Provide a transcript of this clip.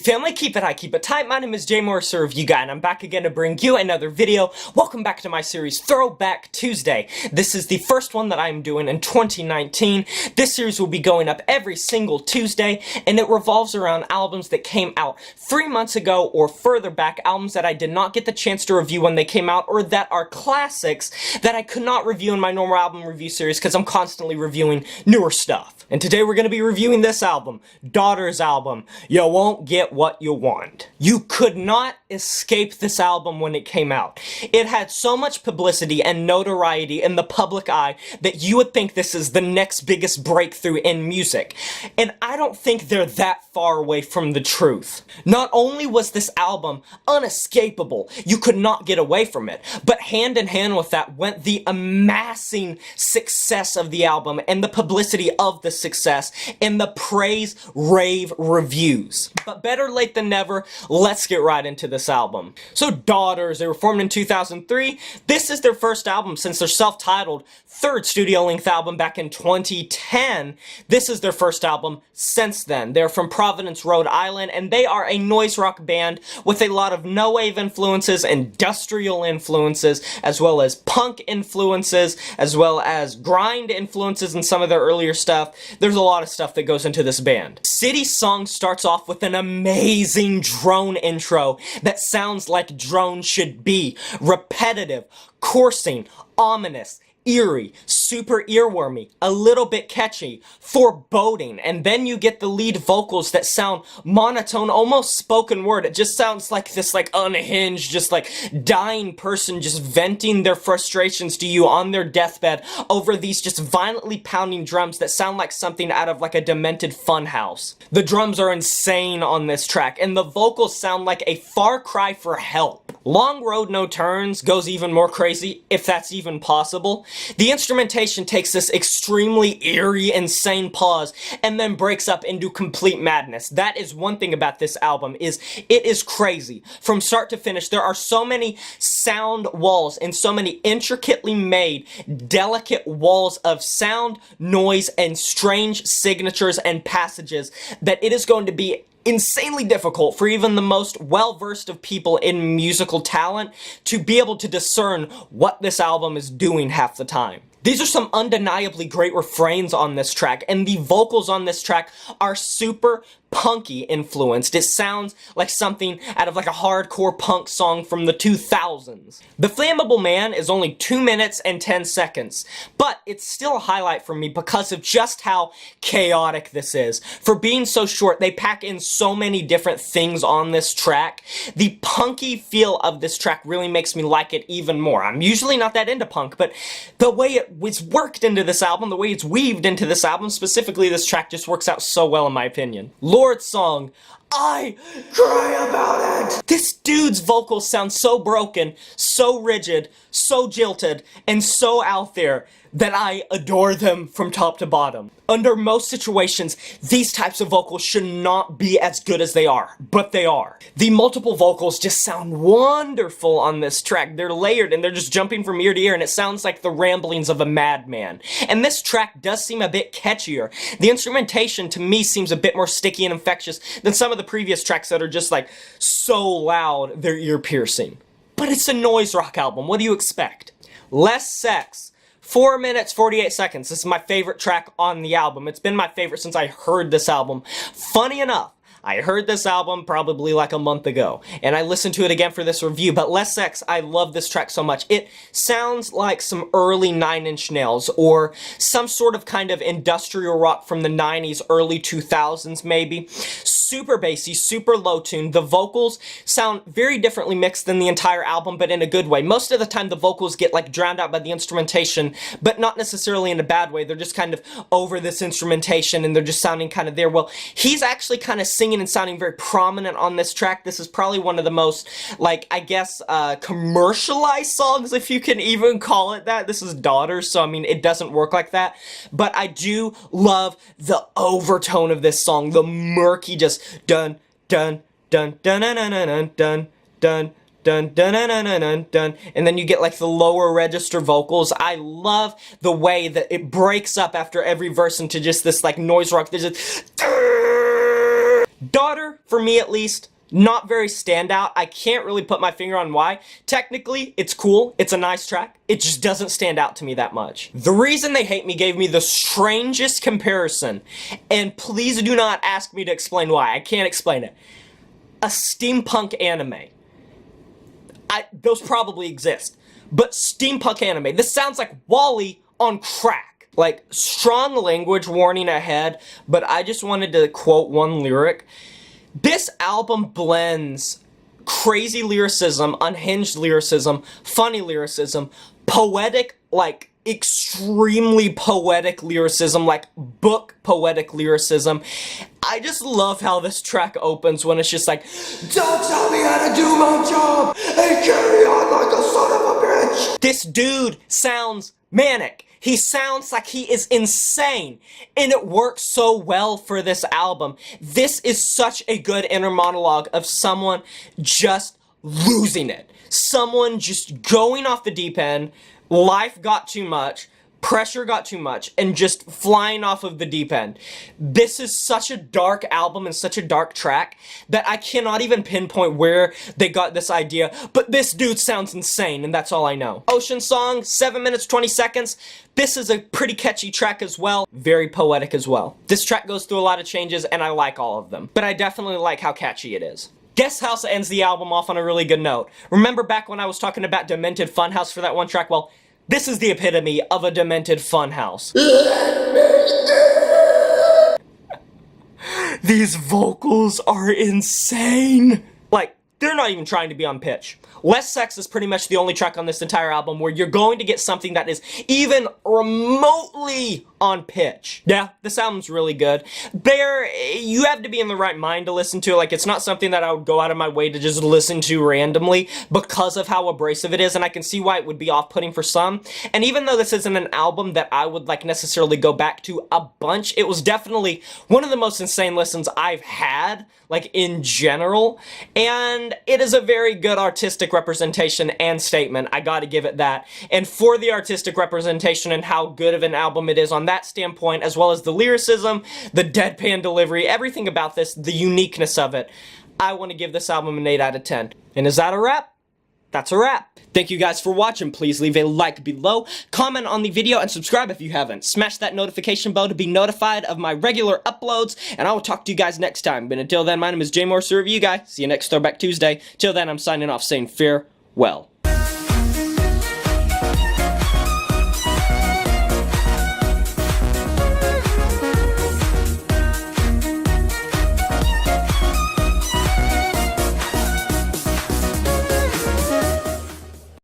family, keep it high, keep it tight. My name is Jay Morris, your review guy, and I'm back again to bring you another video. Welcome back to my series, Throwback Tuesday. This is the first one that I'm doing in 2019. This series will be going up every single Tuesday, and it revolves around albums that came out 3 months ago or further back, albums that I did not get the chance to review when they came out, or that are classics that I could not review in my normal album review series because I'm constantly reviewing newer stuff. And today we're going to be reviewing this album, Daughter's album, You Won't Get What You Want. You could not escape this album when it came out. It had so much publicity and notoriety in the public eye that you would think this is the next biggest breakthrough in music. And I don't think they're that far away from the truth. Not only was this album unescapable, you could not get away from it, but hand in hand with that went the amassing success of the album and the publicity of the success and the praise rave reviews. But better late than never, let's get right into this album. So Daughters, they were formed in 2003. This is their first album since their self-titled third studio-length album back in 2010. This is their first album since then. They're from Providence, Rhode Island, and they are a noise rock band with a lot of no-wave influences, industrial influences, as well as punk influences, as well as grind influences in some of their earlier stuff. There's a lot of stuff that goes into this band. City Song starts off with an amazing drone intro that sounds like drones should be. Repetitive, coursing, ominous, eerie, super earwormy, a little bit catchy, foreboding, and then you get the lead vocals that sound monotone, almost spoken word. It just sounds like this unhinged, just dying person just venting their frustrations to you on their deathbed over these just violently pounding drums that sound like something out of a demented funhouse. The drums are insane on this track, and the vocals sound like a far cry for help. Long Road No Turns goes even more crazy, if that's even possible. The instrumentation takes this extremely eerie, insane pause and then breaks up into complete madness. That is one thing about this album, is it is crazy. From start to finish, there are so many sound walls and so many intricately made, delicate walls of sound, noise, and strange signatures and passages that it is going to be insanely difficult for even the most well-versed of people in musical talent to be able to discern what this album is doing half the time. These are some undeniably great refrains on this track, and the vocals on this track are super punky influenced. It sounds like something out of a hardcore punk song from the 2000s. The Flammable Man is only 2 minutes and 10 seconds, but it's still a highlight for me because of just how chaotic this is. For being so short, they pack in so many different things on this track. The punky feel of this track really makes me like it even more. I'm usually not that into punk, but the way it was worked into this album, the way it's weaved into this album, specifically this track, just works out so well in my opinion. Lord's song, I cry about it. This dude's vocals sound so broken, so rigid, so jilted, and so out there that I adore them from top to bottom. Under most situations, these types of vocals should not be as good as they are, but they are. The multiple vocals just sound wonderful on this track. They're layered and they're just jumping from ear to ear, and it sounds like the ramblings of a madman. And this track does seem a bit catchier. The instrumentation to me seems a bit more sticky and infectious than some of the previous tracks that are just so loud they're ear piercing. But it's a noise rock album, what do you expect? Less sex. 4 minutes, 48 seconds. This is my favorite track on the album. It's been my favorite since I heard this album. Funny enough, I heard this album probably a month ago, and I listened to it again for this review, but Less Sex, I love this track so much. It sounds like some early 9 Inch Nails, or some sort of industrial rock from the 90s, early 2000s maybe. Super bassy, super low tuned. The vocals sound very differently mixed than the entire album, but in a good way. Most of the time the vocals get drowned out by the instrumentation, but not necessarily in a bad way. They're just over this instrumentation and they're just sounding there. Well, he's actually singing and sounding very prominent on this track. This is probably one of the most, I guess, commercialized songs, if you can even call it that. This is Daughters, so I mean, it doesn't work like that. But I do love the overtone of this song, the murky, just dun dun dun dun dun dun dun dun dun dun dun dun dun dun dun, and then you get the lower register vocals. I love the way that it breaks up after every verse into just this noise rock. There's just Daughter, for me at least, not very standout. I can't really put my finger on why. Technically, it's cool. It's a nice track. It just doesn't stand out to me that much. The Reason They Hate Me gave me the strangest comparison, and please do not ask me to explain why. I can't explain it. A steampunk anime. Those probably exist, but steampunk anime. This sounds like Wall-E on crack. Like, strong language warning ahead, but I just wanted to quote one lyric. This album blends crazy lyricism, unhinged lyricism, funny lyricism, poetic, like, extremely poetic lyricism, like book poetic lyricism. I just love how this track opens when it's just like, don't tell me how to do my job and carry on like a son of a bitch. This dude sounds manic. He sounds like he is insane, and it works so well for this album. This is such a good inner monologue of someone just losing it. Someone just going off the deep end, life got too much, pressure got too much, and just flying off of the deep end. This is such a dark album and such a dark track that I cannot even pinpoint where they got this idea, but this dude sounds insane, and that's all I know. Ocean Song, 7 minutes, 20 seconds. This is a pretty catchy track as well, very poetic as well. This track goes through a lot of changes, and I like all of them, but I definitely like how catchy it is. Guest House ends the album off on a really good note. Remember back when I was talking about Demented Funhouse for that one track? Well, this is the epitome of a demented funhouse. These vocals are insane. Like, they're not even trying to be on pitch. Less Sex is pretty much the only track on this entire album where you're going to get something that is even remotely on pitch. Yeah, this album's really good. You have to be in the right mind to listen to. Like, it's not something that I would go out of my way to just listen to randomly because of how abrasive it is, and I can see why it would be off-putting for some. And even though this isn't an album that I would, like, necessarily go back to a bunch, it was definitely one of the most insane listens I've had, like, in general, and it is a very good artistic representation and statement. I gotta give it that. And for the artistic representation and how good of an album it is on that standpoint, as well as the lyricism, the deadpan delivery, everything about this, the uniqueness of it, I want to give this album an 8 out of 10. And is that a wrap? That's a wrap. Thank you guys for watching. Please leave a like below, comment on the video, and subscribe if you haven't. Smash that notification bell to be notified of my regular uploads, and I will talk to you guys next time. But until then, my name is J Morris, the Review Guy. See you next Throwback Tuesday. Till then, I'm signing off saying farewell.